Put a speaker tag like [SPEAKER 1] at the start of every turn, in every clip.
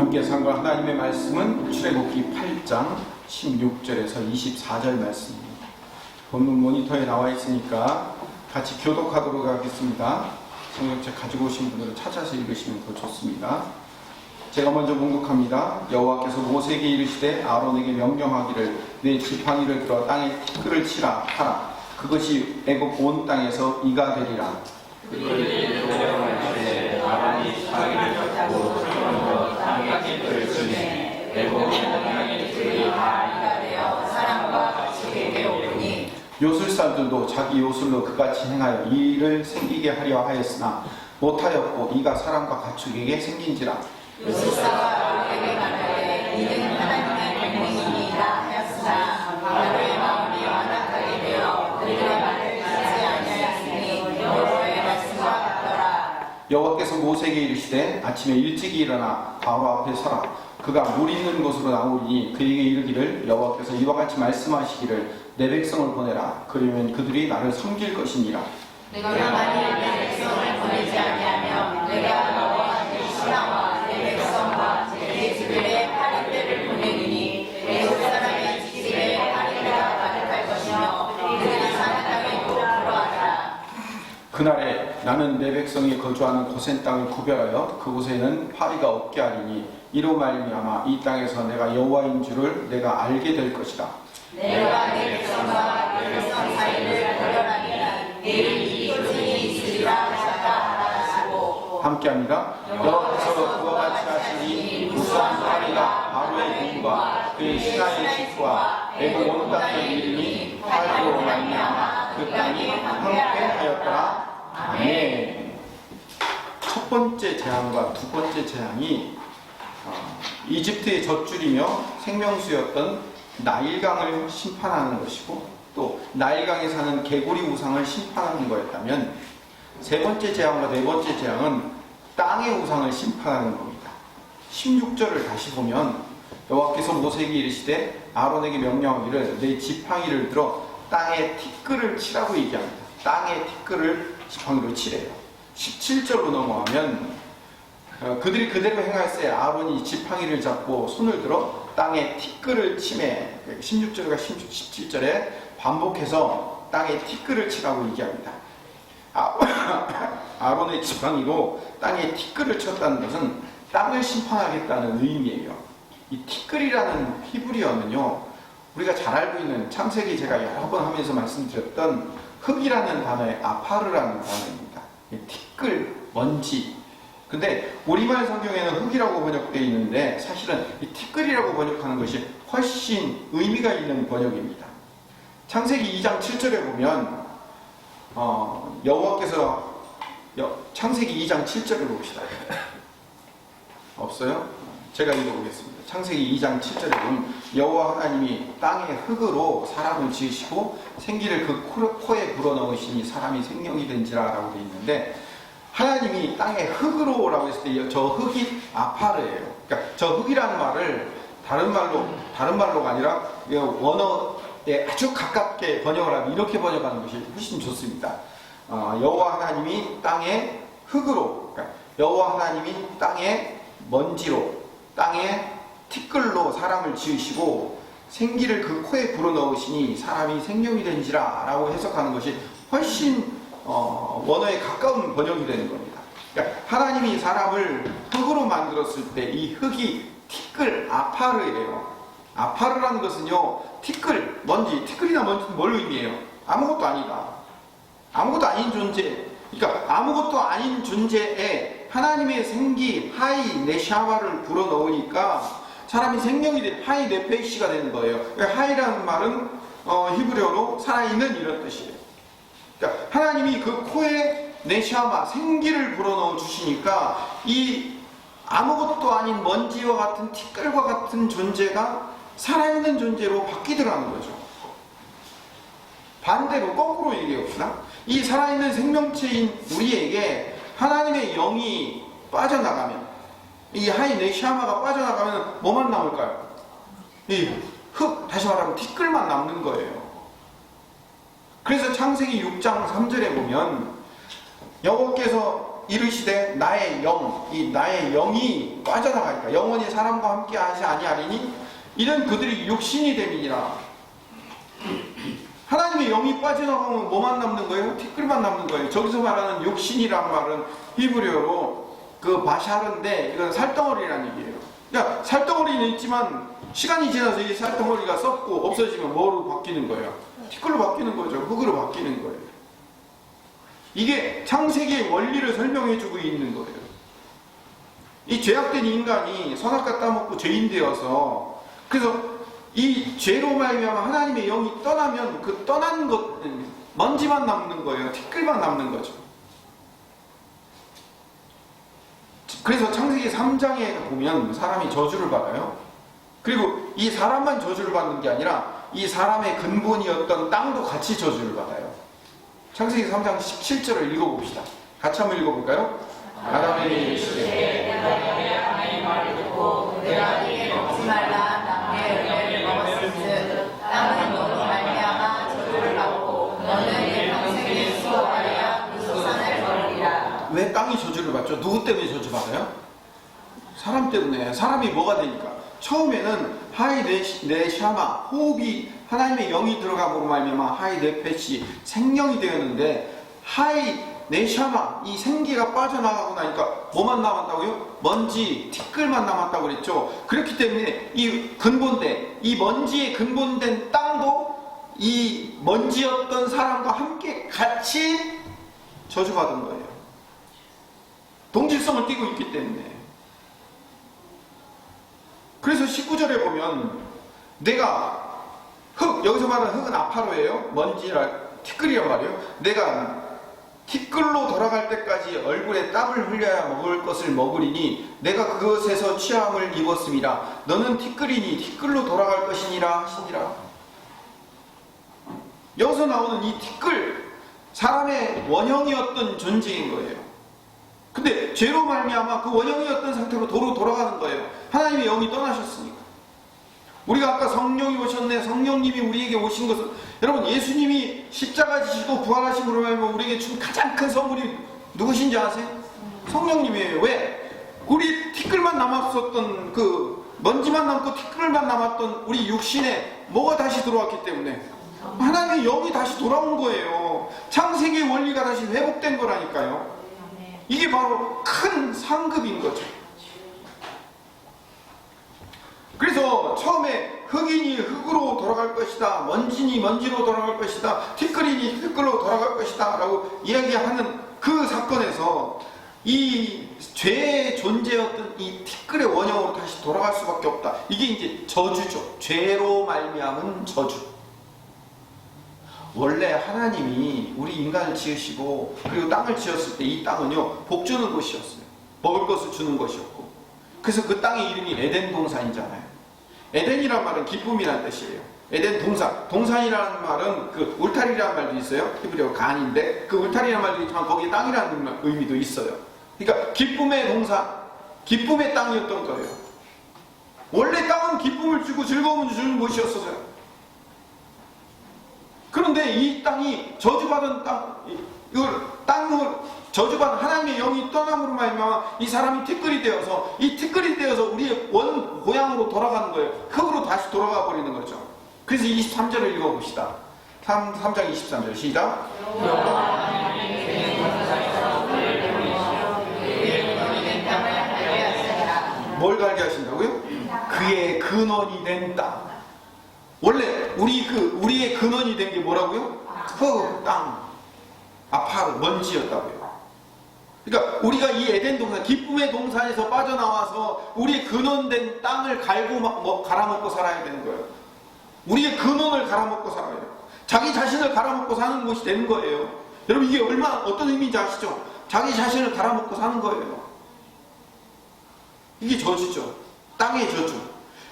[SPEAKER 1] 함께 상고할 하나님의 말씀은 출애굽기 8장 16절에서 24절 말씀입니다. 본문 모니터에 나와 있으니까 같이 교독하도록 하겠습니다. 성경책 가지고 오신 분들은 찾아서 읽으시면 더 좋습니다. 제가 먼저 봉독합니다. 여호와께서 모세에게 이르시되 아론에게 명령하기를 내 지팡이를 들어 땅에 티끌을 치라 하라. 그것이 애굽 온 땅에서 이가 되리라.
[SPEAKER 2] 그들이 명령할 때 아론이 지팡이를 잡고 땅에 티끌을 치매 애굽 온 땅의 티끌이 다 이가 되어 사람과 가축에게 오르니
[SPEAKER 1] 요술사들도 자기 요술로 그같이 행하여 이 일을 생기게 하려 하였으나 못하였고 이가 사람과 가축에게 생긴지라.
[SPEAKER 3] 요술사가 아론에게 말하되 이는 하나님의 백성이니이다 하였으나 아론의 마음이 완악하게 되어 그들의 말을 듣지 아니하였으니 여호와의 말씀과 같더라.
[SPEAKER 1] 여호와께서 모세에게 이르시되 아침에 일찍이 일어나 바로 앞에 서라. 그가 물 있는 곳으로 나오리니 그에게 이르기를 여호와께서 이와 같이 말씀하시기를 내 백성을 보내라. 그러면 그들이 나를 섬길 것이니라.
[SPEAKER 3] 내가 만일 내 백성을 보내지 아니하면 내가 너와 내 신하와 내 백성과 내 집에 파리떼를 보내리니 애굽 사람의 집에 파리떼가 가득할 것이며 그들이 사는 땅에 또 들어가리라.
[SPEAKER 1] 그날에 나는 내 백성이 거주하는 고센 땅을 구별하여 그곳에는 파리가 없게 하리니 이로 말미암아 이 땅에서 내가 여호와인 줄을 내가 알게 될 것이다.
[SPEAKER 3] 내가 내 백성과 내 백성 사이를 구별하리니 내일 이 조직이 있으리라 하셨다 하시고
[SPEAKER 1] 함께합니다. 여호와께서 그와 같이 하시니 무수한 파리가 바로의 궁과 그의 신하의 집과 애굽 온 땅에 이르니 파리로 말미암아 그 땅이 황폐하였더라. 아멘. 첫 번째 재앙과 두 번째 재앙이 이집트의 젖줄이며 생명수였던 나일강을 심판하는 것이고 또 나일강에 사는 개구리 우상을 심판하는 거였다면 세 번째 재앙과 네 번째 재앙은 땅의 우상을 심판하는 겁니다. 16절을 다시 보면 여호와께서 모세에게 이르시되 아론에게 명령하기를 내 지팡이를 들어 땅에 티끌을 치라고 얘기합니다. 땅에 티끌을 지팡이로 치래요. 17절로 넘어가면 그들이 그대로 행할세 아론이 지팡이를 잡고 손을 들어 땅에 티끌을 치매 16절과 17절에 반복해서 땅에 티끌을 치라고 얘기합니다. 아론의 지팡이로 땅에 티끌을 쳤다는 것은 땅을 심판하겠다는 의미예요. 이 티끌이라는 히브리어는요, 우리가 잘 알고 있는 창세기 제가 여러 번 하면서 말씀드렸던 흙이라는 단어의 아파르라는 단어입니다. 티끌, 먼지. 근데 우리말 성경에는 흙이라고 번역되어 있는데 사실은 이 티끌이라고 번역하는 것이 훨씬 의미가 있는 번역입니다. 창세기 2장 7절에 보면 여호와께서 창세기 2장 7절을 봅시다. 없어요? 제가 읽어보겠습니다. 창세기 2장 7절에 보면 여호와 하나님이 땅의 흙으로 사람을 지으시고 생기를 그 코에 불어넣으시니 사람이 생명이 된지라 라고 되어 있는데 하나님이 땅에 흙으로 라고 했을 때 저 흙이 아파르예요. 그러니까 저 흙이라는 말을 다른 말로가 아니라 원어에 아주 가깝게 번역을 하면 이렇게 번역하는 것이 훨씬 좋습니다. 여호와 하나님이 땅에 흙으로, 그러니까 여호와 하나님이 땅에 먼지로, 땅에 티끌로 사람을 지으시고 생기를 그 코에 불어넣으시니 사람이 생명이 된지라 라고 해석하는 것이 훨씬 원어에 가까운 번역이 되는 겁니다. 그러니까 하나님이 사람을 흙으로 만들었을 때 이 흙이 티끌, 아파르예요. 아파르라는 것은요, 티끌, 먼지, 티끌이나 먼지는 뭘 의미해요? 아무것도 아니다. 아무것도 아닌 존재. 그러니까 아무것도 아닌 존재에 하나님의 생기, 하이, 네샤바를 불어넣으니까 사람이 생명이 돼, 하이 네페이시가 되는 거예요. 그러니까 하이라는 말은 히브리어로 살아있는 이런 뜻이에요. 그러니까 하나님이 그 코에 네샤마 생기를 불어넣어 주시니까 이 아무것도 아닌 먼지와 같은 티끌과 같은 존재가 살아있는 존재로 바뀌더라는 거죠. 반대로 거꾸로 얘기해 봅시다. 이 살아있는 생명체인 우리에게 하나님의 영이 빠져나가면, 이 하이 네샤마가 빠져나가면 뭐만 남을까요? 이 흙, 다시 말하면 티끌만 남는 거예요. 그래서 창세기 6장 3절에 보면 여호와께서 이르시되 나의 영, 이 나의 영이 빠져나가니까 영원히 사람과 함께 하지 아니하리니 이는 그들이 육신이 됨이니라. 하나님의 영이 빠져나가면 뭐만 남는 거예요? 티끌만 남는 거예요. 저기서 말하는 육신이란 말은 히브리어로 그 바샬인데 이건 살덩어리라는 얘기예요. 그러니까 살덩어리는 있지만 시간이 지나서 이 살덩어리가 썩고 없어지면 뭐로 바뀌는 거예요? 티끌로 바뀌는 거죠. 흙으로 바뀌는 거예요. 이게 창세기의 원리를 설명해주고 있는 거예요. 이 죄악된 인간이 선악과 따먹고 죄인 되어서 그래서 이 죄로 말미암아 하나님의 영이 떠나면 그 떠난 것 먼지만 남는 거예요. 티끌만 남는 거죠. 그래서 창세기 3장에 보면 사람이 저주를 받아요. 그리고 이 사람만 저주를 받는 게 아니라 이 사람의 근본이었던 땅도 같이 저주를 받아요. 창세기 3장 17절을 읽어봅시다. 같이 한번 읽어볼까요? 아담에게 이르시되
[SPEAKER 3] 하나님의 말을 듣고 내가 이에 먹지 말라 나무의 열매를 먹었은즉 땅은 너로 말미암아 저주를 받고 너는 내 평생에 수고하여야 그 소산을 거두리라.
[SPEAKER 1] 왜 땅이 저주를 받죠? 누구 때문에 저주받아요? 사람 때문에. 사람이 뭐가 되니까? 처음에는 하이 네샤마 호흡이 하나님의 영이 들어감으로 말미암아 하이 네페시 생명이 되었는데 하이 네샤마 이 생기가 빠져나가고 나니까 뭐만 남았다고요? 먼지, 티끌만 남았다고 그랬죠. 그렇기 때문에 이 근본된 이 먼지에 근본된 땅도 이 먼지였던 사람과 함께 같이 저주받은 거예요. 동질성을 띠고 있기 때문에. 그래서 19절에 보면 내가 흙, 여기서 말하는 흙은 아파로예요. 먼지라 티끌이란 말이에요. 내가 티끌로 돌아갈 때까지 얼굴에 땀을 흘려야 먹을 것을 먹으리니 내가 그것에서 취함을 입었음이라. 너는 티끌이니 티끌로 돌아갈 것이니라 하시니라. 여기서 나오는 이 티끌, 사람의 원형이었던 존재인 거예요. 근데 죄로 말미암아 그 원형이었던 상태로 도로 돌아가는 거예요. 하나님의 영이 떠나셨으니까. 우리가 아까 성령이 오셨네. 성령님이 우리에게 오신 것은 여러분 예수님이 십자가 지시고 부활하심으로 말미암아 우리에게 준 가장 큰 선물이 누구신지 아세요? 성령님이에요. 왜? 우리 티끌만 남았었던 그 먼지만 남고 티끌만 남았던 우리 육신에 뭐가 다시 들어왔기 때문에 하나님의 영이 다시 돌아온 거예요. 창세기의 원리가 다시 회복된 거라니까요. 이게 바로 큰 상급인 거죠. 그래서 처음에 흙이니 흙으로 돌아갈 것이다, 먼지니 먼지로 돌아갈 것이다, 티끌이니 티끌로 돌아갈 것이다 라고 이야기하는 그 사건에서 이 죄의 존재였던 이 티끌의 원형으로 다시 돌아갈 수밖에 없다. 이게 이제 저주죠. 죄로 말미암은 저주. 원래 하나님이 우리 인간을 지으시고 그리고 땅을 지었을 때 이 땅은요 복 주는 곳이었어요. 먹을 것을 주는 것이었고, 그래서 그 땅의 이름이 에덴 동산이잖아요. 에덴이란 말은 기쁨이라는 뜻이에요. 에덴 동산, 동산이라는 말은 그 울타리라는 말도 있어요. 히브리어 간인데 그 울타리라는 말도 있지만 거기에 땅이라는 의미도 있어요. 그러니까 기쁨의 동산, 기쁨의 땅이었던 거예요. 원래 땅은 기쁨을 주고 즐거움을 주는 곳이었어요. 그런데 이 땅이 저주받은 땅, 이걸 땅을 저주받은 하나님의 영이 떠남으로 말미암아 이 사람이 티끌이 되어서 이 티끌이 되어서 우리의 원 고향으로 돌아가는 거예요. 흙으로 다시 돌아가 버리는 거죠. 그래서 23절을 읽어봅시다. 3장 23절 시작. 뭘 갈게 하신다고요? 그의 근원이 된 땅. 원래 우리의 근원이 된 게 뭐라고요? 흙, 땅, 아파르, 먼지였다고요. 그러니까 우리가 이 에덴 동산, 기쁨의 동산에서 빠져나와서 우리의 근원된 땅을 갈아먹고 살아야 되는 거예요. 우리의 근원을 갈아먹고 살아야 돼요. 자기 자신을 갈아먹고 사는 것이 되는 거예요. 여러분 이게 어떤 의미인지 아시죠? 자기 자신을 갈아먹고 사는 거예요. 이게 저주죠. 땅의 저주.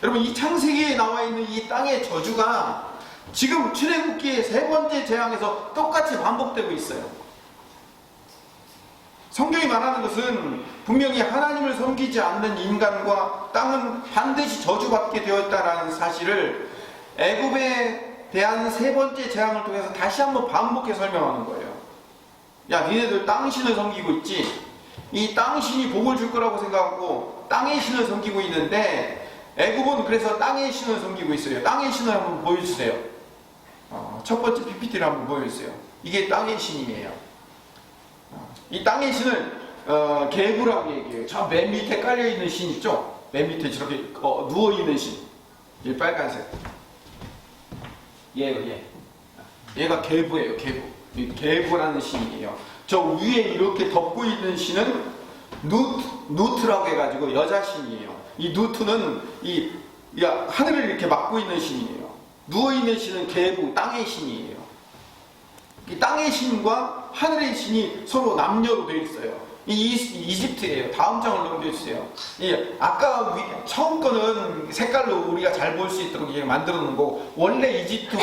[SPEAKER 1] 여러분 이 창세기에 나와 있는 이 땅의 저주가 지금 출애굽기의 세 번째 재앙에서 똑같이 반복되고 있어요. 성경이 말하는 것은 분명히 하나님을 섬기지 않는 인간과 땅은 반드시 저주받게 되었다라는 사실을 애굽에 대한 세 번째 재앙을 통해서 다시 한번 반복해 설명하는 거예요. 야, 니네들 땅신을 섬기고 있지? 이 땅 신이 복을 줄 거라고 생각하고 땅의 신을 섬기고 있는데 애굽은 그래서 땅의 신을 섬기고 있어요. 땅의 신을 한번 보여주세요. 첫 번째 PPT를 한번 보여주세요. 이게 땅의 신이에요. 이 땅의 신을 계부라고 얘기해요. 저 맨 밑에 깔려있는 신 있죠? 맨 밑에 저렇게 누워있는 신. 이 빨간색. 얘가 계부예요. 계부. 이 계부라는 신이에요. 저 위에 이렇게 덮고 있는 신은 누트라고 해가지고 여자 신이에요. 이 누트는 하늘을 이렇게 막고 있는 신이에요. 누워있는 신은 계부, 땅의 신이에요. 이 땅의 신과 하늘의 신이 서로 남녀로 되어 있어요. 이집트예요. 다음 장을 넘겨주세요. 아까 처음 거는 색깔로 우리가 잘 볼 수 있도록 만들어 놓은 거고, 원래 이집트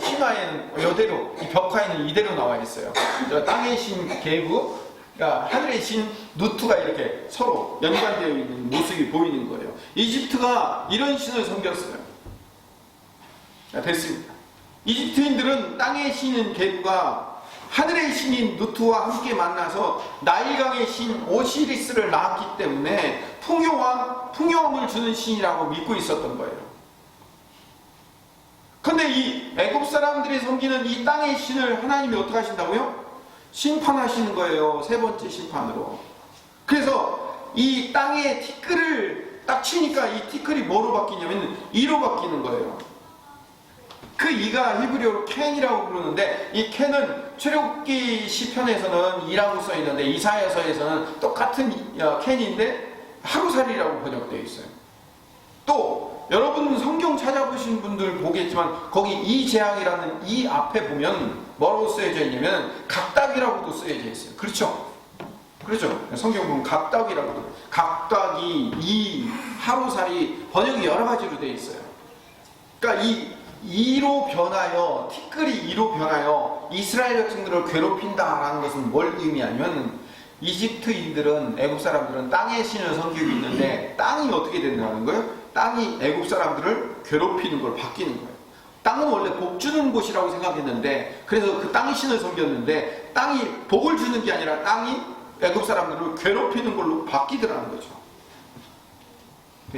[SPEAKER 1] 신화에는 이대로, 이 벽화에는 이대로 나와 있어요. 땅의 신 계부, 그러니까 하늘의 신 누트가 이렇게 서로 연관되어 있는 모습이 보이는 거예요. 이집트가 이런 신을 섬겼어요. 됐습니다. 이집트인들은 땅의 신인 계부가 하늘의 신인 누트와 함께 만나서 나일강의 신 오시리스를 낳았기 때문에 풍요함을 주는 신이라고 믿고 있었던 거예요. 근데 이 애굽 사람들이 섬기는 이 땅의 신을 하나님이 어떻게 하신다고요? 심판하시는 거예요. 세 번째 심판으로. 그래서 이 땅에 티끌을 딱 치니까 이 티끌이 뭐로 바뀌냐면 이로 바뀌는 거예요. 그 이가 히브리어로 켄이라고 부르는데, 이 켄은 출애굽기 시편에서는 이라고 써 있는데 이사야서에서는 똑같은 켄인데 하루살이라고 번역되어 있어요. 또 여러분 성경 찾아보신 분들 보겠지만 거기 이재앙이라는 이 앞에 보면 뭐라고 쓰여져 있냐면 각닭이라고도 쓰여져 있어요. 그렇죠? 성경 보면 각닭이라고도, 각닭이, 이, 하루살이 번역이 여러 가지로 되어 있어요. 그러니까 이로 변하여, 티끌이 이로 변하여 이스라엘 백성들을 괴롭힌다라는 것은 뭘 의미하면, 이집트인들은, 애굽 사람들은 땅의 신을 섬기고 있는데 땅이 어떻게 된다는 거예요? 땅이 애굽 사람들을 괴롭히는 걸 바뀌는 거예요. 땅은 원래 복 주는 곳이라고 생각했는데, 그래서 그 땅의 신을 섬겼는데 땅이 복을 주는 게 아니라 땅이 애굽 사람들을 괴롭히는 걸로 바뀌더라는 거죠.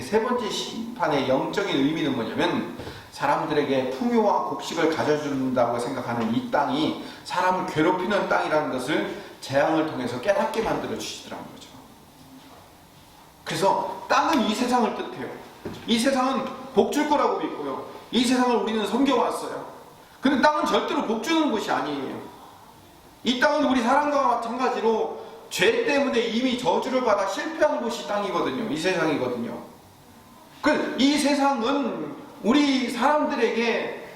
[SPEAKER 1] 세 번째 심판의 영적인 의미는 뭐냐면, 사람들에게 풍요와 곡식을 가져준다고 생각하는 이 땅이 사람을 괴롭히는 땅이라는 것을 재앙을 통해서 깨닫게 만들어 주시더라는 거죠. 그래서 땅은 이 세상을 뜻해요. 이 세상은 복 줄 거라고 믿고요. 이 세상을 우리는 섬겨왔어요. 근데 땅은 절대로 복 주는 곳이 아니에요. 이 땅은 우리 사람과 마찬가지로 죄 때문에 이미 저주를 받아 실패한 곳이 땅이거든요. 이 세상이거든요. 이 세상은 우리 사람들에게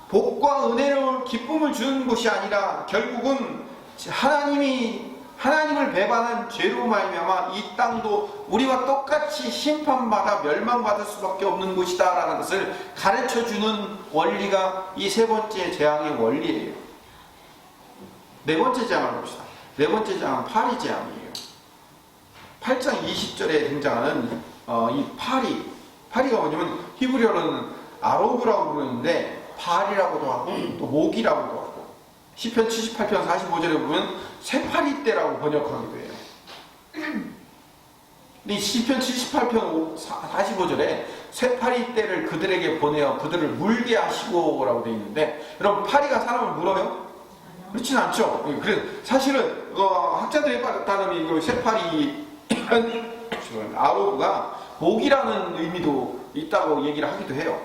[SPEAKER 1] 복과 은혜로 기쁨을 주는 것이 아니라 결국은 하나님을 배반한 죄로 말미암아 이 땅도 우리와 똑같이 심판받아 멸망받을 수밖에 없는 곳이다 라는 것을 가르쳐주는 원리가 이 세 번째 재앙의 원리예요. 네 번째 재앙을 봅시다. 네 번째 재앙은 파리 재앙이에요. 8장 20절에 등장하는 이 파리가 뭐냐면 히브리어로는 아로브라고 부르는데 파리라고도 하고 또 모기라고도 하고, 시편 78편 45절에 보면 쇠파리 떼라고 번역하기도 해요. 근데 시편 78편 45절에 쇠파리 떼를 그들에게 보내어 그들을 물게 하시고 라고 되어 있는데, 여러분 파리가 사람을 물어요? 그렇진 않죠. 그래서 사실은 학자들에 따르면 쇠파리 아로브가 모기라는 의미도 있다고 얘기를 하기도 해요.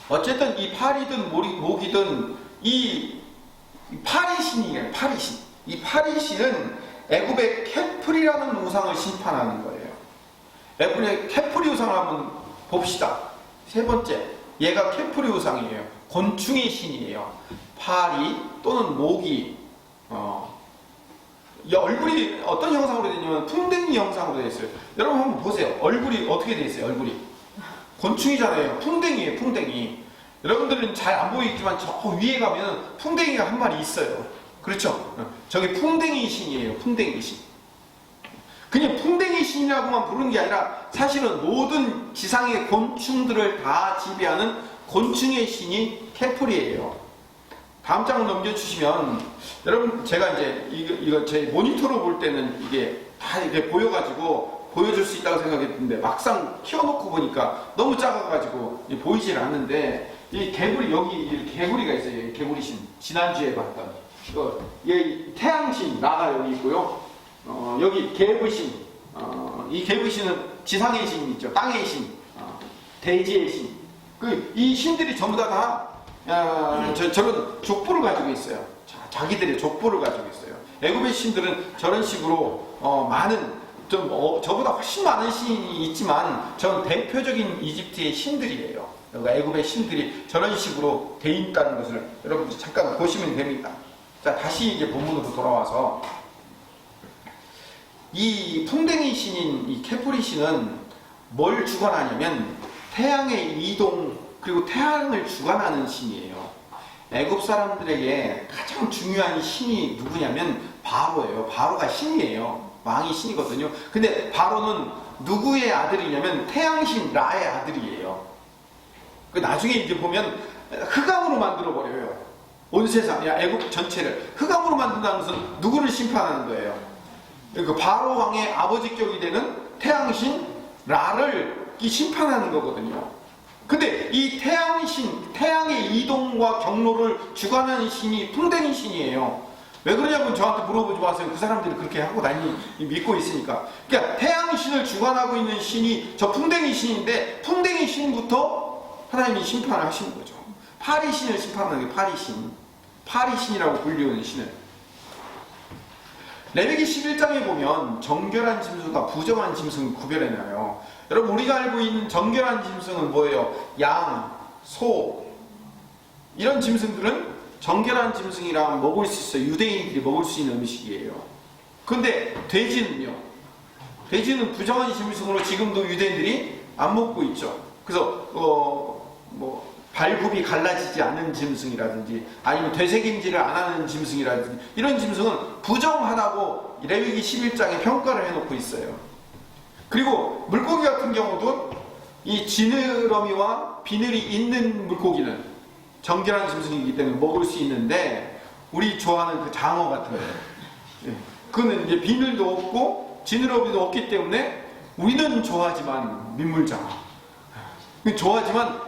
[SPEAKER 1] 어쨌든 이 파리든 모기든 이 파리신이에요. 파리신. 이 파리신은 애굽의 케프리라는 우상을 심판하는 거예요. 애굽의 케프리 우상을 한번 봅시다. 세 번째, 얘가 케프리 우상이에요. 곤충의 신이에요. 파리 또는 모기. 이 얼굴이 어떤 형상으로 되냐면 풍뎅이 형상으로 되어 있어요. 여러분 한번 보세요. 얼굴이 어떻게 되어 있어요? 얼굴이 곤충이잖아요. 풍뎅이에요. 풍뎅이. 여러분들은 잘 안 보이지만 저 위에 가면 풍뎅이가 한 마리 있어요. 그렇죠? 저게 풍뎅이 신이에요. 풍뎅이 신. 그냥 풍뎅이 신이라고만 부르는 게 아니라 사실은 모든 지상의 곤충들을 다 지배하는 곤충의 신이 케프리예요. 다음 장을 넘겨주시면, 여러분, 제가 이제 이거 제 모니터로 볼 때는 이게 다 이렇게 보여가지고 보여줄 수 있다고 생각했는데, 막상 키워놓고 보니까 너무 작아가지고 보이질 않는데, 이 개구리, 여기 이렇게 개구리가 있어요. 이 개구리신. 지난주에 봤던. 이 태양신, 나가 여기 있고요. 여기 개부신. 이 개부신은 지상의 신 있죠. 땅의 신. 대지의 신. 이 신들이 전부 다 저런 족보를 가지고 있어요. 자기들의 족보를 가지고 있어요. 애굽의 신들은 저런 식으로 많은, 저보다 훨씬 많은 신이 있지만 전 대표적인 이집트의 신들이에요. 그러니까 애굽의 신들이 저런 식으로 돼 있다는 것을 여러분 잠깐 보시면 됩니다. 자, 다시 이제 본문으로 돌아와서, 이 풍뎅이 신인 이 케프리 신은 뭘 주관하냐면 태양의 이동, 그리고 태양을 주관하는 신이에요. 애굽 사람들에게 가장 중요한 신이 누구냐면 바로예요. 바로가 신이에요. 왕이 신이거든요. 근데 바로는 누구의 아들이냐면 태양신 라의 아들이에요. 나중에 이제 보면 흑암으로 만들어 버려요. 온 세상, 애굽 전체를 흑암으로 만든다는 것은 누구를 심판하는 거예요? 그 바로 왕의 아버지격이 되는 태양신 라를 심판하는 거거든요. 근데 이 태양신, 태양의 이동과 경로를 주관하는 신이 풍뎅이 신이에요. 왜 그러냐면 저한테 물어보지 마세요. 그 사람들이 그렇게 하고 믿고 있으니까. 그러니까 태양신을 주관하고 있는 신이 저 풍뎅이 신인데, 풍뎅이 신부터 하나님이 심판을 하시는 거죠. 파리신을 심판하는 게 파리신. 파리신이라고 불리우는 신을. 레위기 11장에 보면 정결한 짐승과 부정한 짐승을 구별해놔요. 여러분, 우리가 알고 있는 정결한 짐승은 뭐예요? 양, 소, 이런 짐승들은 정결한 짐승이랑 먹을 수 있어요. 유대인들이 먹을 수 있는 음식이에요. 근데 돼지는요? 돼지는 부정한 짐승으로 지금도 유대인들이 안 먹고 있죠. 그래서 발굽이 갈라지지 않은 짐승이라든지, 아니면 되새김질을 안 하는 짐승이라든지, 이런 짐승은 부정하다고 레위기 11장에 평가를 해놓고 있어요. 그리고 물고기 같은 경우도 이 지느러미와 비늘이 있는 물고기는 정결한 짐승이기 때문에 먹을 수 있는데, 우리 좋아하는 그 장어 같은 거예요. 그거는 이제 비늘도 없고 지느러미도 없기 때문에 우리는 좋아하지만, 민물장어 좋아하지만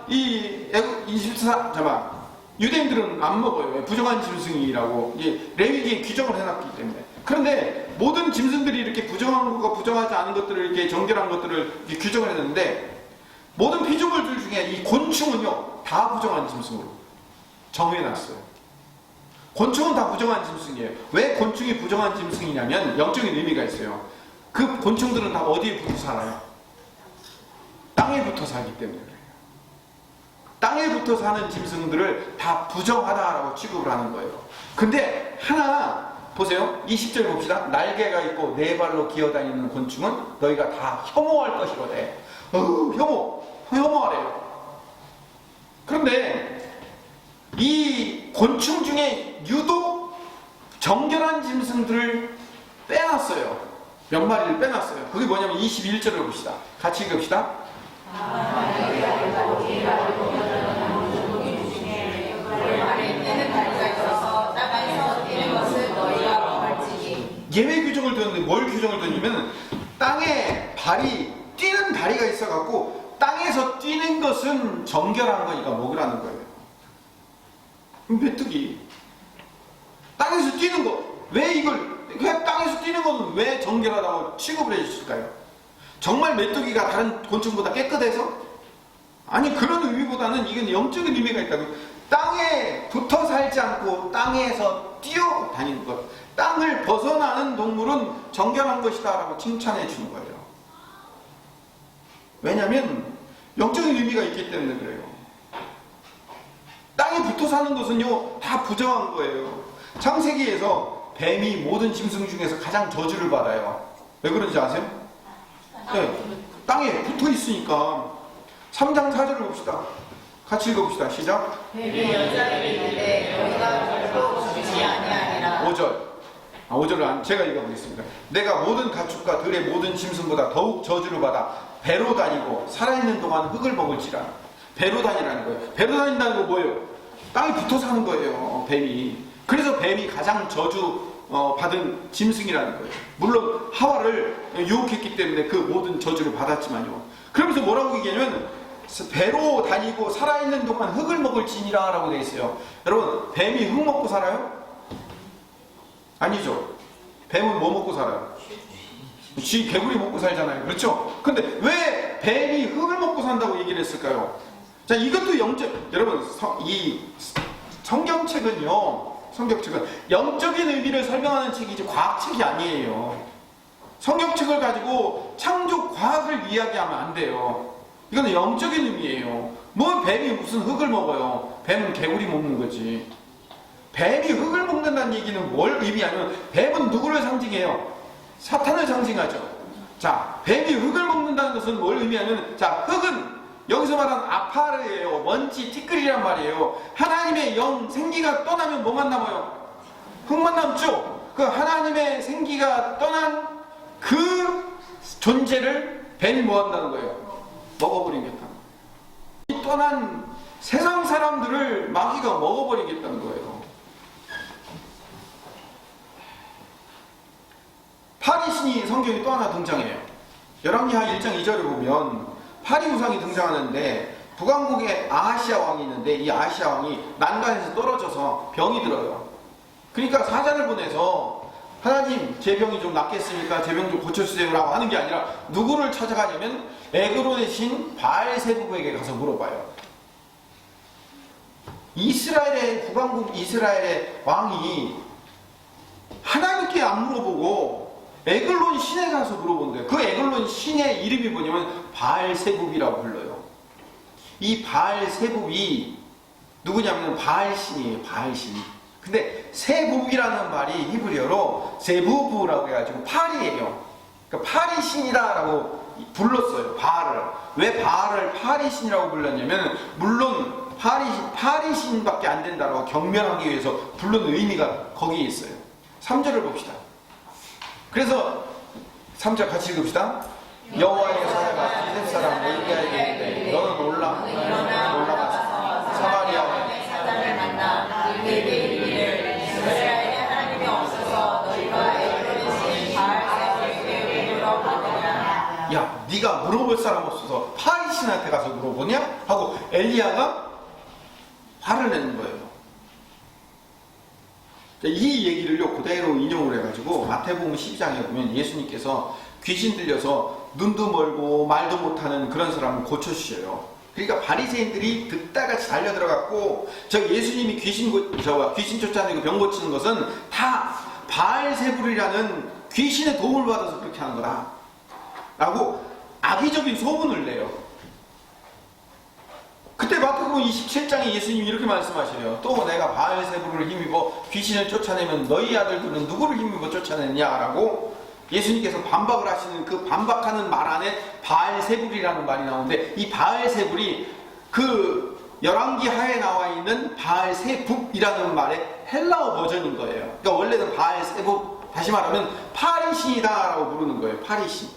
[SPEAKER 1] 유대인들은 안 먹어요. 부정한 짐승이라고 레위기에 규정을 해놨기 때문에. 그런데 모든 짐승들이 이렇게 부정한 것과 부정하지 않은 것들을, 이렇게 정결한 것들을 이렇게 규정을 했는데, 모든 피조물들 중에 이 곤충은요 다 부정한 짐승으로 정해놨어요. 곤충은 다 부정한 짐승이에요. 왜 곤충이 부정한 짐승이냐면 영적인 의미가 있어요. 그 곤충들은 다 어디에 붙어 살아요? 땅에 붙어 살기 때문에 그래요. 땅에 붙어 사는 짐승들을 다 부정하다라고 취급을 하는 거예요. 근데 하나 보세요. 20절 봅시다. 날개가 있고 네 발로 기어다니는 곤충은 너희가 다 혐오할 것이로되. 혐오하래요. 그런데 이 곤충 중에 유독 정결한 짐승들을 빼놨어요. 몇 마리를 빼놨어요. 그게 뭐냐면 21절을 봅시다. 같이 읽읍시다. 예외 규정을 뒀는데 뭘 규정을 뒀냐면, 땅에 발이 뛰는 다리가 있어갖고 땅에서 뛰는 것은 정결한 거니까 먹으라는 거예요. 메뚜기 땅에서 뛰는 거, 왜 땅에서 뛰는 거는 왜 정결하다고 취급을 해주실까요? 정말 메뚜기가 다른 곤충보다 깨끗해서? 아니, 그런 의미보다는 이건 영적인 의미가 있다고. 땅에 붙어 살지 않고 땅에서 뛰어다니는 것, 땅을 벗어나는 동물은 정결한 것이다 라고 칭찬해 주는 거예요. 왜냐하면 영적인 의미가 있기 때문에 그래요. 땅에 붙어 사는 것은요 다 부정한 거예요. 창세기에서 뱀이 모든 짐승 중에서 가장 저주를 받아요. 왜 그런지 아세요? 네, 땅에 붙어 있으니까. 3장 4절을 봅시다. 같이 읽어봅시다. 시작.
[SPEAKER 3] 뱀이 여자에게 이르되 너희가 결코 죽지 아니하리라.
[SPEAKER 1] 5절을 제가 읽어보겠습니다. 내가 모든 가축과 들의 모든 짐승보다 더욱 저주를 받아 배로 다니고 살아있는 동안 흙을 먹을지라. 배로 다니라는 거예요. 배로 다닌다는 거 뭐예요? 땅에 붙어 사는 거예요, 뱀이. 그래서 뱀이 가장 저주 받은 짐승이라는 거예요. 물론 하와를 유혹했기 때문에 그 모든 저주를 받았지만요. 그러면서 뭐라고 얘기하냐면 배로 다니고 살아있는 동안 흙을 먹을지니라 라고 되어 있어요. 여러분, 뱀이 흙 먹고 살아요? 아니죠. 뱀은 뭐 먹고 살아요? 쥐, 개구리 먹고 살잖아요. 그렇죠? 근데 왜 뱀이 흙을 먹고 산다고 얘기를 했을까요? 자, 이것도 여러분, 이 성경책은 영적인 의미를 설명하는 책이지 과학책이 아니에요. 성경책을 가지고 창조 과학을 이야기하면 안 돼요. 이거는 영적인 의미예요. 뭐 뱀이 무슨 흙을 먹어요? 뱀은 개구리 먹는 거지. 뱀이 흙을 먹는다는 얘기는 뭘 의미하면, 뱀은 누구를 상징해요? 사탄을 상징하죠. 자, 뱀이 흙을 먹는다는 것은 뭘 의미하면, 자, 흙은 여기서 말하는 아파르예요. 먼지, 티끌이란 말이에요. 하나님의 영, 생기가 떠나면 뭐만 남아요? 흙만 남죠? 그 하나님의 생기가 떠난 그 존재를 뱀이 뭐 한다는 거예요? 먹어버리겠다. 이 떠난 세상 사람들을 마귀가 먹어버리겠다는 거예요. 파리 신이 성경에 또 하나 등장해요. 열왕기하 1장 2절을 보면 파리 우상이 등장하는데, 북왕국에 아하시아 왕이 있는데 이 아하시아 왕이 난간에서 떨어져서 병이 들어요. 그러니까 사자를 보내서 하나님, 제 병이 좀 낫겠습니까? 제 병 좀 고쳐주세요 라고 하는 게 아니라 누구를 찾아가냐면 에그론의 신 바알세부부에게 가서 물어봐요. 이스라엘의 북왕국 이스라엘의 왕이 하나님께 안 물어보고 에글론 신에 가서 물어본대요. 그 에글론 신의 이름이 뭐냐면 바알세부비라고 불러요. 이 바알세부비 누구냐면 바알신이에요. 바알신. 근데 세부비라는 말이 히브리어로 세부부라고 해가지고 파리예요. 그러니까 파리신이다라고 불렀어요. 바알을. 왜 바알을 파리신이라고 불렀냐면, 물론 파리신밖에 안 된다라고 경멸하기 위해서 부른 의미가 거기에 있어요. 3절을 봅시다. 그래서 3절 같이 읽읍시다. 여호와의 사자가 이색 사람 엘리야에게 이르되 너는 올라가서 사마리아
[SPEAKER 3] 사자를 만나 그에게 이르기를 이스라엘에 하나님이 없어서 너희가 에그론의 신 바알세부부에게 물어보느냐.
[SPEAKER 1] 야, 네가 물어볼 사람 없어서 파리신한테 가서 물어보냐? 하고 엘리야가 화를 내는 거예요. 이 얘기를요 그대로 인용을 해가지고 마태복음 12장에 보면 예수님께서 귀신 들려서 눈도 멀고 말도 못하는 그런 사람을 고쳐주셔요. 그러니까 바리새인들이 득달같이 달려들어갔고, 저 예수님이 귀신 쫓아내고 병 고치는 것은 다 바알세불이라는 귀신의 도움을 받아서 그렇게 하는 거다 라고 악의적인 소문을 내요. 그때 마태복음 27장에 예수님이 이렇게 말씀하시래요. 또 내가 바알세불을 힘입어 귀신을 쫓아내면 너희 아들들은 누구를 힘입어 쫓아내냐라고 예수님께서 반박을 하시는 그 반박하는 말 안에 바알세불이라는 말이 나오는데, 이 바알세불이 그 열왕기 하에 나와 있는 바알세북이라는 말의 헬라어 버전인 거예요. 그러니까 원래는 바알세북, 다시 말하면 파리신이다라고 부르는 거예요. 파리신.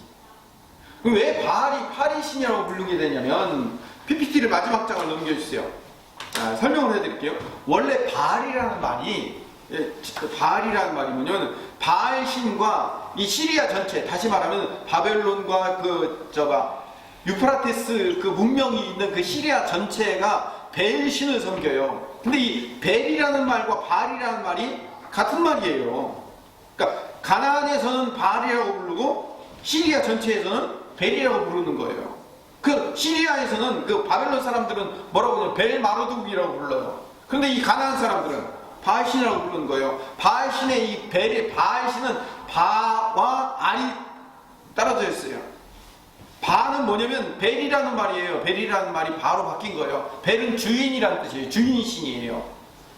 [SPEAKER 1] 왜 바알이 파리신이라고 부르게 되냐면, PPT를 마지막 장을 넘겨주세요. 설명을 해드릴게요. 원래 바알이라는 말이 뭐냐면 바알신과 이 시리아 전체, 다시 말하면 바벨론과 유프라테스 그 문명이 있는 그 시리아 전체가 벨신을 섬겨요. 근데 이 벨이라는 말과 바알이라는 말이 같은 말이에요. 그러니까 가나안에서는 바알이라고 부르고 시리아 전체에서는 벨이라고 부르는 거예요. 그 시리아에서는 그 바벨론 사람들은 뭐라고 하냐면 벨마르둑이라고 불러요. 그런데 이 가나안 사람들은 바알신이라고 부르는 거예요. 바알신의 이 바알신은 바와 알이 떨어져 있어요. 바는 뭐냐면 벨이라는 말이에요. 벨이라는 말이 바로 바뀐 거예요. 벨은 주인이라는 뜻이에요. 주인신이에요.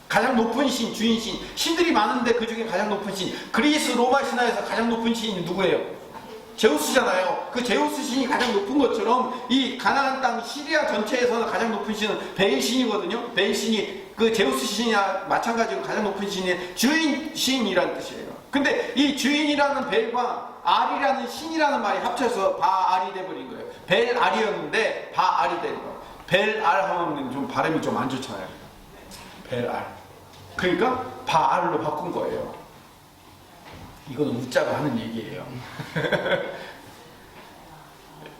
[SPEAKER 1] 가장 높은 신, 주인신. 신들이 많은데 그 중에 가장 높은 신. 그리스 로마 신화에서 가장 높은 신이 누구예요? 제우스잖아요. 그 제우스 신이 가장 높은 것처럼 이 가나안 땅 시리아 전체에서는 가장 높은 신은 벨신이거든요. 벨신이 그 제우스 신이나 마찬가지로 가장 높은 신이 주인 신이라는 뜻이에요. 근데 이 주인이라는 벨과 알이라는 신이라는 말이 합쳐서 바알이 돼버린 거예요. 벨알이었는데 바알이 된 거예요. 벨알 하면 좀 발음이 좀 안 좋잖아요. 벨알. 그러니까 바알로 바꾼 거예요. 이거는 웃자고 하는 얘기예요.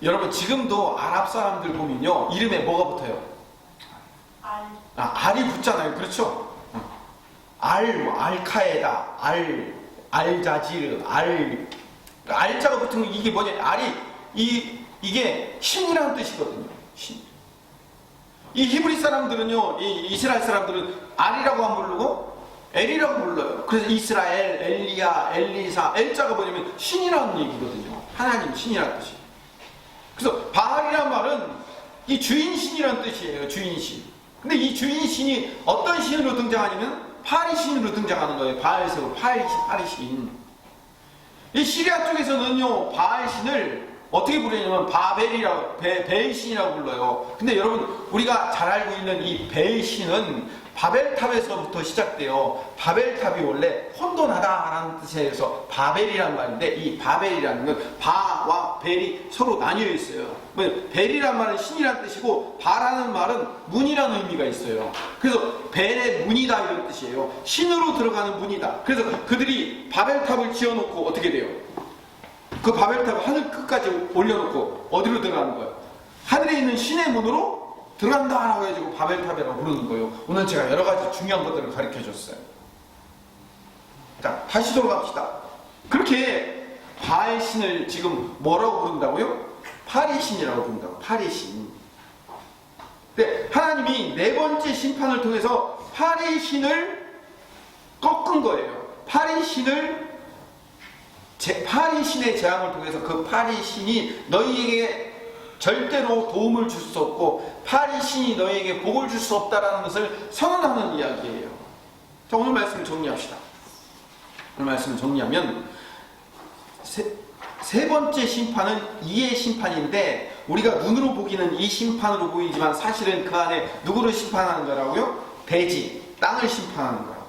[SPEAKER 1] 여러분 지금도 아랍 사람들 보면요 이름에 뭐가 붙어요? 알이 붙잖아요. 그렇죠? 알카에다, 알자지르, 알자가 붙은 거 이게 뭐냐? 이게 신이라는 뜻이거든요. 신. 이 히브리 사람들은요, 이 이스라엘 사람들은 알이라고 안 부르고 엘이라고 불러요. 그래서 이스라엘, 엘리야, 엘리사, 엘자가 뭐냐면 신이라는 얘기거든요. 하나님 신이라는 뜻이에요. 그래서 바알이라는 말은 이 주인신이라는 뜻이에요. 주인신. 근데 이 주인신이 어떤 신으로 등장하냐면 파리신으로 등장하는 거예요. 바알세우, 파리신. 이 시리아 쪽에서는요, 바알신을 어떻게 부르냐면 바벨이라고, 베일신이라고 불러요. 근데 여러분, 우리가 잘 알고 있는 이 베일신은 바벨탑에서부터 시작돼요. 바벨탑이 원래 혼돈하다라는 뜻에서 바벨이라는 말인데, 이 바벨이라는 건 바와 벨이 서로 나뉘어 있어요. 벨이라는 말은 신이라는 뜻이고, 바라는 말은 문이라는 의미가 있어요. 그래서 벨의 문이다 이런 뜻이에요. 신으로 들어가는 문이다. 그래서 그들이 바벨탑을 지어놓고 어떻게 돼요? 그 바벨탑을 하늘 끝까지 올려놓고 어디로 들어가는 거예요? 하늘에 있는 신의 문으로 들어간다라고 해가지고 바벨탑이라고 부르는 거예요. 오늘 제가 여러 가지 중요한 것들을 가르쳐 줬어요. 자, 다시 돌아갑시다. 그렇게 바알신을 지금 뭐라고 부른다고요? 파리신이라고 부른다고. 파리신. 근데 하나님이 네 번째 심판을 통해서 파리신을 꺾은 거예요. 파리신의 재앙을 통해서 그 파리신이 너희에게 절대로 도움을 줄 수 없고 파리신이 너희에게 복을 줄 수 없다라는 것을 선언하는 이야기예요. 자, 오늘 말씀을 정리합시다. 오늘 말씀을 정리하면 세 번째 심판은 이의 심판인데 우리가 눈으로 보기는 이 심판으로 보이지만 사실은 그 안에 누구를 심판하는 거라고요? 대지, 땅을 심판하는 거라고요.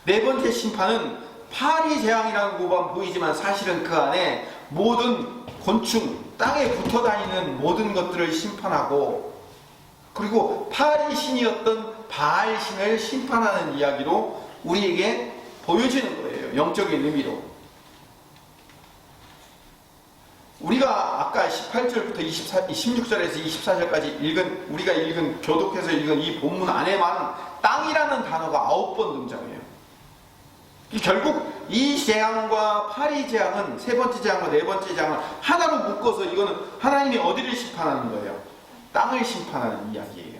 [SPEAKER 1] 네 번째 심판은 파리 재앙이라는 것만 보이지만 사실은 그 안에 모든 곤충, 땅에 붙어 다니는 모든 것들을 심판하고 그리고 파리 신이었던 바알 신을 심판하는 이야기로 우리에게 보여지는 거예요. 영적인 의미로. 우리가 아까 18절부터 16절에서 24절까지 우리가 교독해서 읽은 이 본문 안에만 땅이라는 단어가 9번 등장해요. 결국 이 재앙과 파리 재앙은 세 번째 재앙과 네 번째 재앙을 하나로 묶어서 이거는 하나님이 어디를 심판하는 거예요? 땅을 심판하는 이야기예요.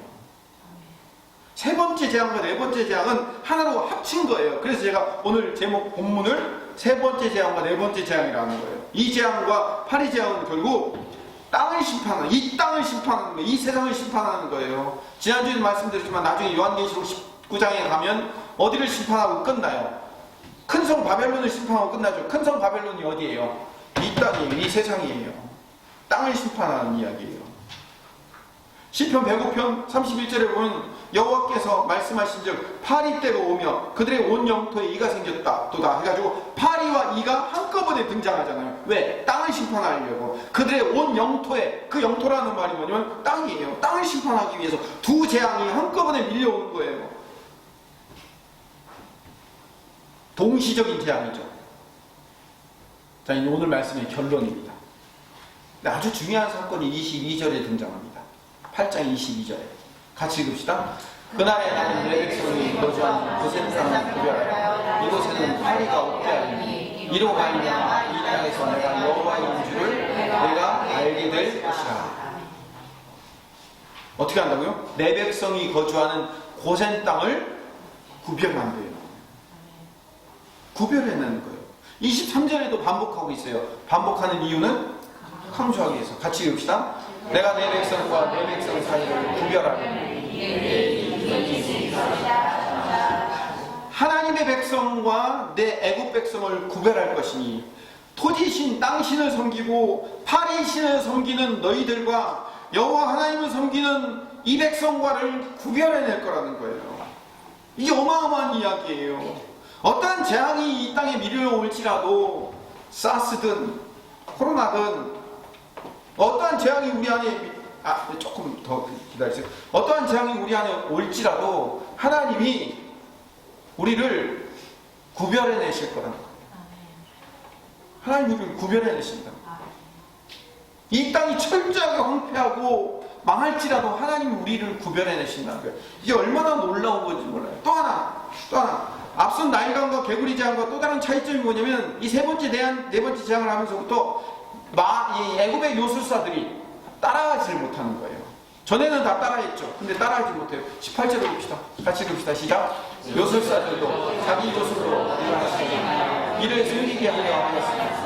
[SPEAKER 1] 세 번째 재앙과 네 번째 재앙은 하나로 합친 거예요. 그래서 제가 오늘 제목 본문을 세 번째 재앙과 네 번째 재앙이라는 거예요. 이 재앙과 파리 재앙은 결국 땅을 심판하는, 이 땅을 심판하는 거예요. 이 세상을 심판하는 거예요. 지난주에도 말씀드렸지만 나중에 요한계시록 19장에 가면 어디를 심판하고 끝나요? 큰 성 바벨론을 심판하고 끝나죠. 큰 성 바벨론이 어디예요? 이 땅이에요. 이 세상이에요. 땅을 심판하는 이야기예요. 시편 105편 31절에 보면 여호와께서 말씀하신즉 파리 때가 오며 그들의 온 영토에 이가 생겼다 또다 해가지고 파리와 이가 한꺼번에 등장하잖아요. 왜? 땅을 심판하려고. 그들의 온 영토에, 그 영토라는 말이 뭐냐면 땅이에요. 땅을 심판하기 위해서 두 재앙이 한꺼번에 밀려오는 거예요. 동시적인 재앙이죠. 자, 이제 오늘 말씀의 결론입니다. 아주 중요한 사건이 22절에 등장합니다. 8장 22절에. 같이 읽읍시다. 그날에 나는 내 백성이 거주한 고센 땅을 구별하여 이곳에는 파리가 없게 하리니 이로 말미암아 이 땅에서 내가 여호와인 줄을 내가 알게 될 것이라. 어떻게 한다고요? 내 백성이 거주하는 고센 땅을 구별한대요. 구별해내는 거예요. 23절에도 반복하고 있어요. 반복하는 이유는 강조하기 위해서. 같이 읽읍시다. 내가 내 백성과 내 백성 사이를 구별하리니 하나님의 백성과 내 애국 백성을 구별할 것이니 토지신 땅신을 섬기고 파리신을 섬기는 너희들과 여호와 하나님을 섬기는 이 백성과를 구별해낼 거라는 거예요. 이게 어마어마한 이야기예요. 어떠한 재앙이 이 땅에 밀려올지라도 사스든 코로나든 어떠한 재앙이 우리 안에 조금 더 기다리세요. 어떠한 재앙이 우리 안에 올지라도 하나님이 우리를 구별해내실 거라는 거예요. 하나님 우리를 구별해내신다. 이 땅이 철저하게 황폐하고 망할지라도 하나님이 우리를 구별해내신다는 거예요. 이게 얼마나 놀라운 건지 몰라요. 또 하나 앞선 나일강과 개구리 재앙과 또 다른 차이점이 뭐냐면 이 네 번째 재앙을 하면서부터 이 애굽의 요술사들이 따라하지 못하는 거예요. 전에는 다 따라했죠. 근데 따라하지 못해요. 18절을 봅시다. 같이 봅시다. 시작. 요술사들도 자기 요술로 이를 숨기게 하려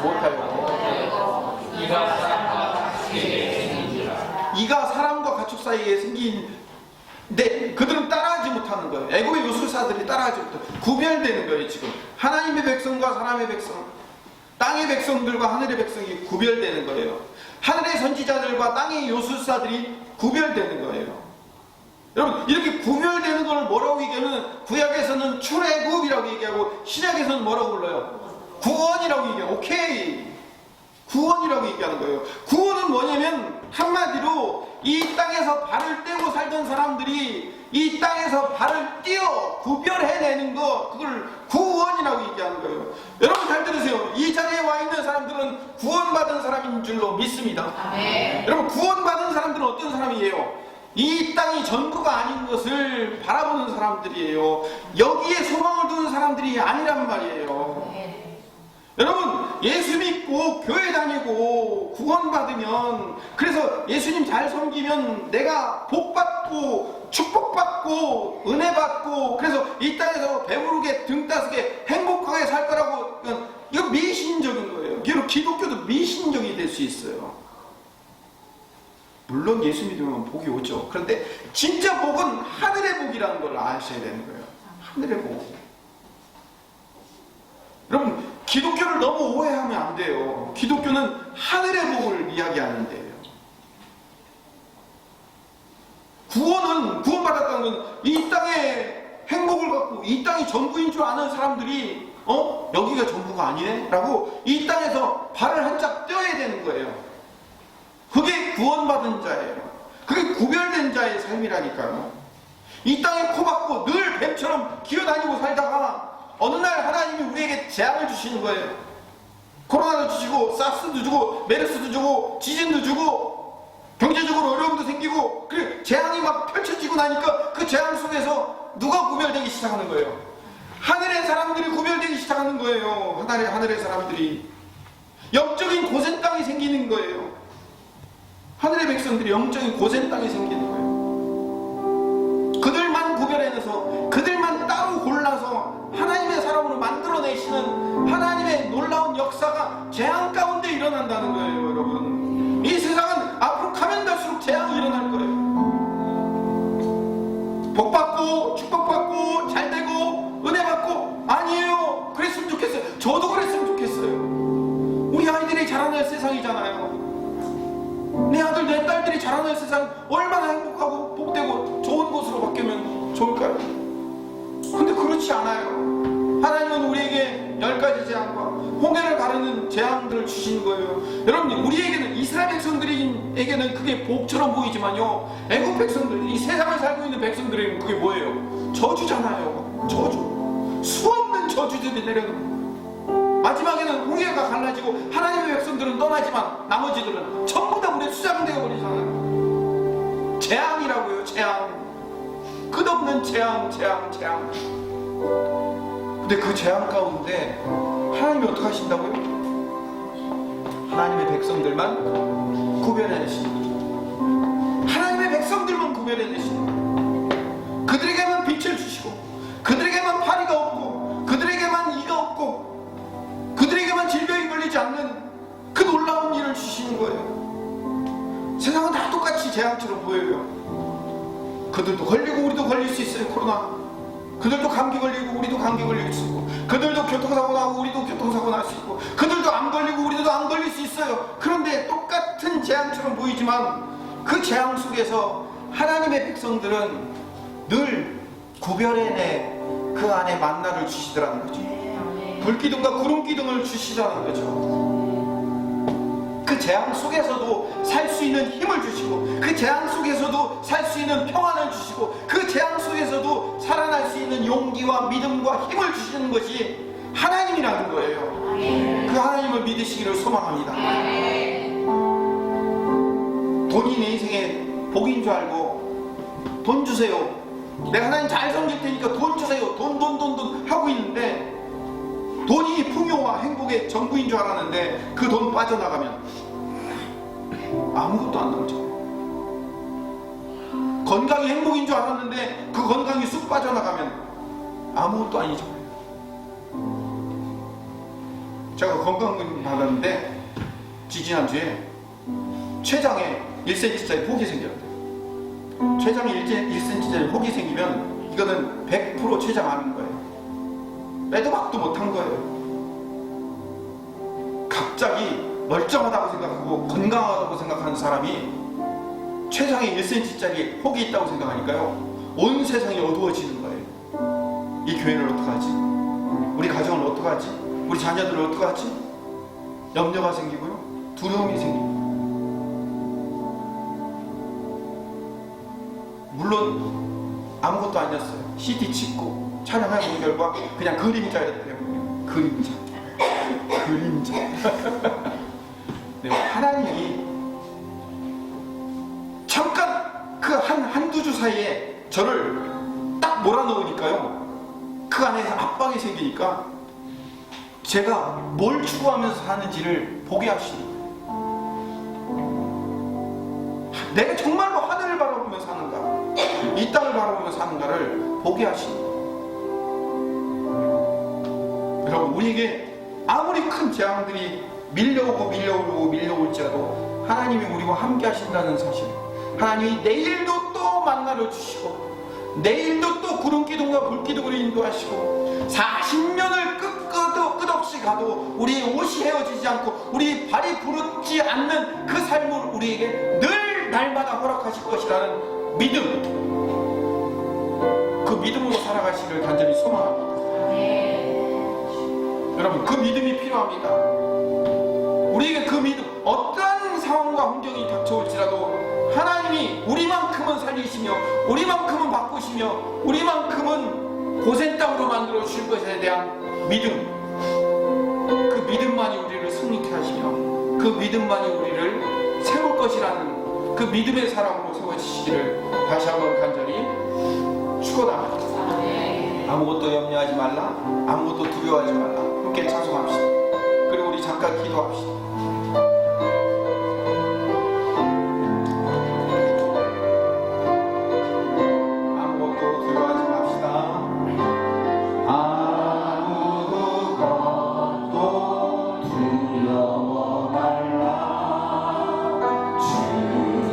[SPEAKER 1] 못하여 이가 사람과 가축 사이에 생긴데 그들은 따라하지 못하는 거예요. 애굽의 요술사들이 따라하지 못해요. 구별되는 거예요. 지금 하나님의 백성과 사람의 백성, 땅의 백성들과 하늘의 백성이 구별되는 거예요. 하늘의 선지자들과 땅의 요술사들이 구별되는 거예요. 여러분, 이렇게 구별되는 걸 뭐라고 얘기하면 구약에서는 출애굽이라고 얘기하고 신약에서는 뭐라고 불러요? 구원이라고 얘기해요. 오케이, 구원이라고 얘기하는 거예요. 구원은 뭐냐면 한마디로 이 땅에서 발을 떼고 살던 사람들이 이 땅에서 발을 띄어 구별해내는 거, 그걸 구원이라고 얘기하는 거예요. 여러분 잘 들으세요. 이 자리에 와 있는 사람들은 구원받은 사람인 줄로 믿습니다.
[SPEAKER 3] 아멘.
[SPEAKER 1] 여러분, 구원받은 사람들은 어떤 사람이에요? 이 땅이 전부가 아닌 것을 바라보는 사람들이에요. 여기에 소망을 두는 사람들이 아니란 말이에요. 여러분, 예수 믿고 교회 다니고 구원받으면, 그래서 예수님 잘 섬기면 내가 복받고 축복받고 은혜받고 그래서 이 땅에서 배부르게 등 따스게 행복하게 살 거라고, 이거 미신적인 거예요. 이거 기독교도 미신적이 될 수 있어요. 물론 예수 믿으면 복이 오죠. 그런데 진짜 복은 하늘의 복이라는 걸 아셔야 되는 거예요. 하늘의 복. 여러분, 기독교를 너무 오해하면 안 돼요. 기독교는 하늘의 복을 이야기하는 데예요. 구원은, 구원받았다는 건 이 땅에 행복을 갖고 이 땅이 전부인 줄 아는 사람들이 여기가 전부가 아니네? 라고 이 땅에서 발을 한짝 떼어야 되는 거예요. 그게 구원받은 자예요. 그게 구별된 자의 삶이라니까요. 이 땅에 코박고 늘 뱀처럼 기어다니고 살다가 어느 날 하나님이 우리에게 재앙을 주시는 거예요. 코로나도 주시고 사스도 주고 메르스도 주고 지진도 주고 경제적으로 어려움도 생기고, 그 재앙이 막 펼쳐지고 나니까 그 재앙 속에서 누가 구별되기 시작하는 거예요? 하늘의 사람들이 구별되기 시작하는 거예요. 하늘의 사람들이. 영적인 고센 땅이 생기는 거예요. 하늘의 백성들이 영적인 고센 땅이 생기는 거예요. 그들만 구별해내서 그들만 따로 골라서 하나님의 사람으로 만들어내시는 하나님의 놀라운 역사가 재앙 가운데 일어난다는 거예요. 여러분, 이 세상은 앞으로 가면 갈수록 재앙이 일어날 거예요. 복받고 축복받고 잘되고 은혜받고, 아니에요. 그랬으면 좋겠어요. 저도 그랬으면 좋겠어요. 우리 아이들이 자라날 세상이잖아요. 내 아들 내 딸들이 자라날 세상 얼마나 행복하고 복되고 좋은 곳으로 바뀌면 좋을까요? 근데 그렇지 않아요. 하나님은 우리에게 10가지 재앙과 홍해를 가르는 재앙들을 주신 거예요. 여러분, 우리에게는, 이스라엘 백성들에게는 그게 복처럼 보이지만요, 애국 백성들, 이 세상을 살고 있는 백성들에게는 그게 뭐예요? 저주잖아요. 저주. 수없는 저주들이 내려오는. 마지막에는 홍해가 갈라지고 하나님의 백성들은 떠나지만 나머지들은 전부 다 물에 수장되어 버리잖아요. 재앙이라고요. 재앙. 끝없는 재앙. 근데 그 재앙 가운데 하나님이 어떻게 하신다고요? 하나님의 백성들만 구별해내시는, 하나님의 백성들만 구별해내시는, 그들에게만 빛을 주시고 그들에게만 파리가 없고 그들에게만 이가 없고 그들에게만 질병이 걸리지 않는 그 놀라운 일을 주시는 거예요. 세상은 다 똑같이 재앙처럼 보여요. 그들도 걸리고 우리도 걸릴 수 있어요. 코로나. 그들도 감기 걸리고 우리도 감기 걸릴 수 있고, 그들도 교통사고 나고 우리도 교통사고 날 수 있고, 그들도 안 걸리고 우리도 안 걸릴 수 있어요. 그런데 똑같은 재앙처럼 보이지만 그 재앙 속에서 하나님의 백성들은 늘 구별해내 그 안에 만나를 주시더라는 거죠. 불기둥과 구름기둥을 주시더라는 거죠. 그 재앙 속에서도 살 수 있는 힘을 주시고, 그 재앙 속에서도 살 수 있는 평안을 주시고, 그 재앙 속에서도 살아날 수 있는 용기와 믿음과 힘을 주시는 것이 하나님이라는 거예요. 그 하나님을 믿으시기를 소망합니다. 돈이 내 인생의 복인 줄 알고 돈 주세요, 내가 하나님 잘 섬길 테니까 돈 주세요, 돈 하고 있는데, 돈이 풍요와 행복의 전부인 줄 알았는데 그 돈 빠져나가면 아무것도 안 남죠. 건강이 행복인 줄 알았는데 그 건강이 쑥 빠져나가면 아무것도 아니죠. 제가 건강검진 받았는데 지지난주에 췌장에 1cm짜리 폭이 생겼대요. 췌장에 1cm짜리 폭이 생기면 이거는 100% 췌장암인 거예요. 매도 박도 못한 거예요. 갑자기 멀쩡하다고 생각하고 건강하다고 생각하는 사람이 췌장에 1cm짜리 혹이 있다고 생각하니까요, 온 세상이 어두워지는 거예요. 이 교회를 어떡하지? 우리 가정을 어떡하지? 우리 자녀들을 어떡하지? 염려가 생기고요, 두려움이 생기고. 물론 아무것도 아니었어요. CT 찍고 촬영해본 결과 그냥 그림자였대요. 그림자. 네, 하나님이 잠깐 그 한두 주 사이에 저를 딱 몰아넣으니까요, 그 안에서 압박이 생기니까 제가 뭘 추구하면서 사는지를 보게 하시는 거예요. 내가 정말로 하늘을 바라보며 사는가, 이 땅을 바라보며 사는가를 보게 하시는 거예요. 여러분, 우리에게 아무리 큰 재앙들이 밀려올지라도 하나님이 우리와 함께 하신다는 사실, 하나님이 내일도 또 만나를 주시고, 내일도 또 구름 기둥과 불 기둥으로 인도하시고, 40년을 끝없이 가도 우리의 옷이 헤어지지 않고 우리 발이 부르지 않는 그 삶을 우리에게 늘 날마다 허락하실 것이라는 믿음, 그 믿음으로 살아가시기를 간절히 소망합니다. 여러분, 그 믿음이 필요합니다. 우리에게 그 믿음, 어떠한 상황과 환경이 닥쳐올지라도 하나님이 우리만큼은 살리시며 우리만큼은 바꾸시며 우리만큼은 고센 땅으로 만들어 주실 것에 대한 믿음, 그 믿음만이 우리를 승리케 하시며 그 믿음만이 우리를 세울 것이라는 그 믿음의 사람으로 세워지시기를 다시 한번 간절히 축원합니다. 아무것도 염려하지 말라, 아무것도 두려워하지 말라. 함께 찬송합시다. 그리고 우리 잠깐 기도합시다. 아무것도 두려워하지 맙시다.
[SPEAKER 2] 아무것도 두려워 말라. 주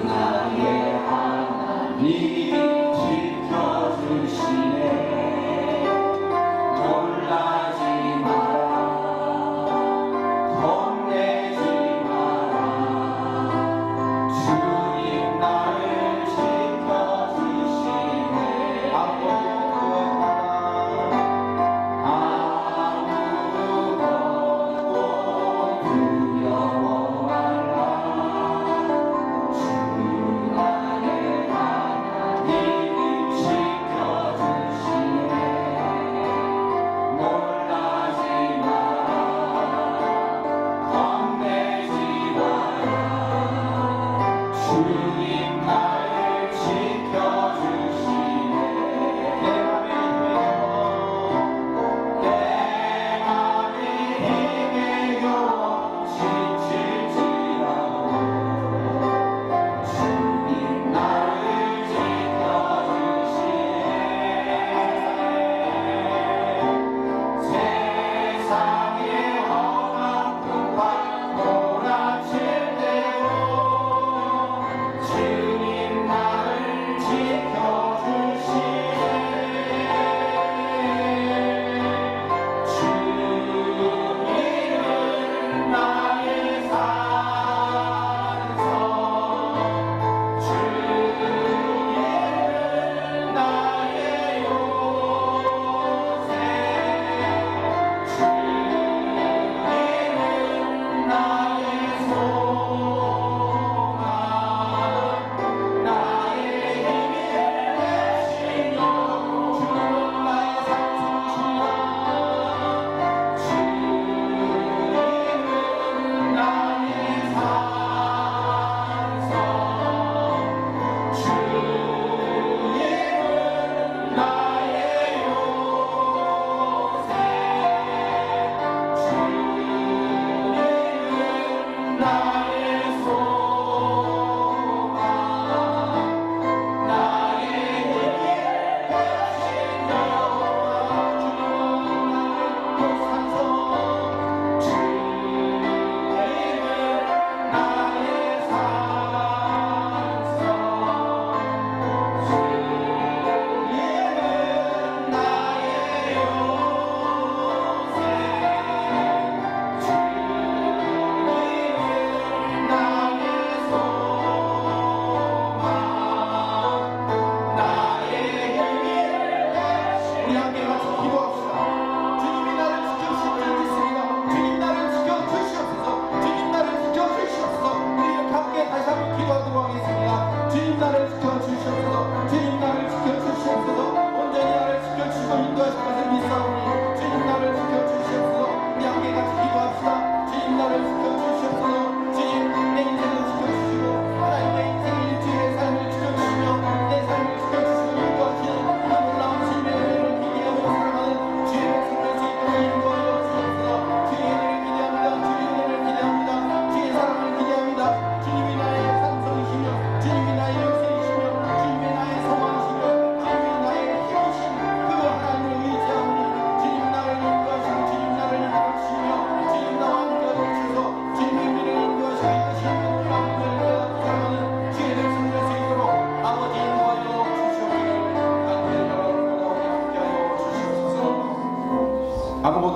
[SPEAKER 2] 나의 하나님 지켜주시네. 놀라지 마라. 겁내지 마라. 주님 나를 지켜주시네. 아무것도 두려워 말라. 주 나의 하나님 지켜주시네. 놀라지 마라. 겁내지 마라. 주님 나를 지켜주시네. 내 맘의 힘에 겨워 지칠지라도 주님 나를 지켜주시네. 세상의 험한 풍파 몰아칠 때도 주님 나를 지켜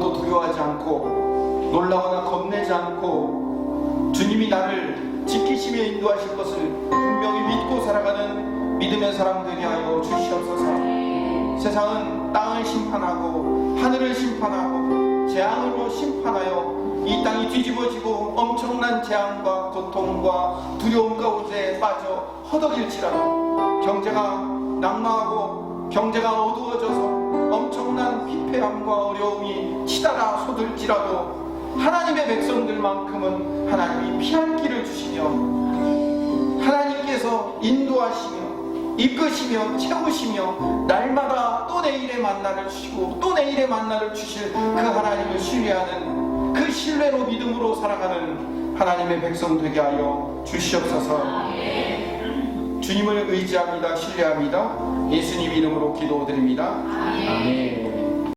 [SPEAKER 1] 아무것도 두려워하지 않고 놀라거나 겁내지 않고 주님이 나를 지키시며 인도하실 것을 분명히 믿고 살아가는 믿음의 사람 되게 하여 주시옵소서. 세상은 땅을 심판하고 하늘을 심판하고 재앙으로 심판하여 이 땅이 뒤집어지고 엄청난 재앙과 고통과 두려움 가운데 빠져 허덕일지라도 경제가 낙마하고 경제가 어두워져서 엄청난 피폐함과 어려움이 치달아 쏟을지라도 하나님의 백성들만큼은 하나님이 피할 길을 주시며 하나님께서 인도하시며 이끄시며 채우시며 날마다 또 내일의 만나를 주시고 또 내일의 만나를 주실 그 하나님을 신뢰하는 그 신뢰로 믿음으로 살아가는 하나님의 백성 되게 하여 주시옵소서. 주님을 의지합니다. 신뢰합니다. 예수님 이름으로 기도드립니다. 아멘.